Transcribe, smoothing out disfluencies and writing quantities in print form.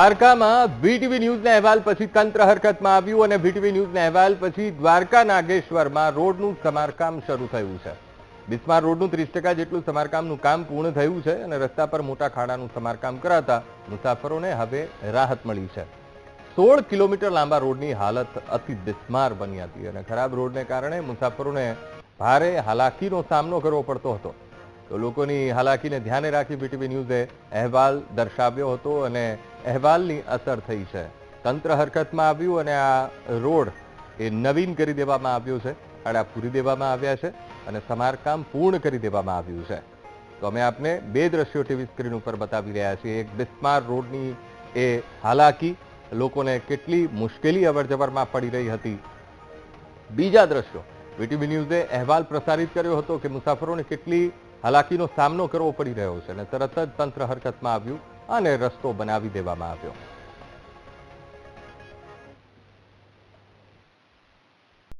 દ્વારકામાં વીટીવી ન્યૂઝના અહેવાલ પછી તંત્ર હરકતમાં આવ્યું અને વીટીવી ન્યૂઝના અહેવાલ પછી દ્વારકા નાગેશ્વરમાં રોડનું સમારકામ શરૂ થયું છે। બિસ્માર રોડનું 30% જેટલું સમારકામનું કામ પૂર્ણ થયું છે અને રસ્તા પર મોટા ખાડાનું સમારકામ કરાતા મુસાફરોને હવે રાહત મળી છે। 16 કિલોમીટર લાંબા રોડની હાલત અતિ બિસ્માર બની હતી અને ખરાબ રોડને કારણે મુસાફરોને ભારે હાલાકીનો સામનો કરવો પડતો હતો। તો લોકોની હાલાકીને ધ્યાને રાખી વીટીવી ન્યૂઝે અહેવાલ દર્શાવ્યો હતો અને અહેવાલની અસર થઈ છે। તંત્ર હરકતમાં આવ્યું અને આ રોડ એ નવીન કરી દેવામાં આવ્યો છે, ખાડા પૂરી દેવામાં આવ્યા છે અને સમારકામ પૂર્ણ કરી દેવામાં આવ્યું છે। તો અમે આપને બે દ્રશ્યો ટીવી સ્ક્રીન ઉપર બતાવી રહ્યા છીએ। એક બિસ્માર રોડની એ હાલાકી, લોકોને કેટલી મુશ્કેલી અવરજવરમાં પડી રહી હતી। બીજા દ્રશ્યો વીટીવી ન્યૂઝે અહેવાલ પ્રસારિત કર્યો હતો કે મુસાફરોને કેટલી હાલાકીનો સામનો કરવો પડી રહ્યો છે અને તરત જ તંત્ર હરકતમાં આવ્યું અને રસ્તો બનાવી દેવામાં આવ્યો।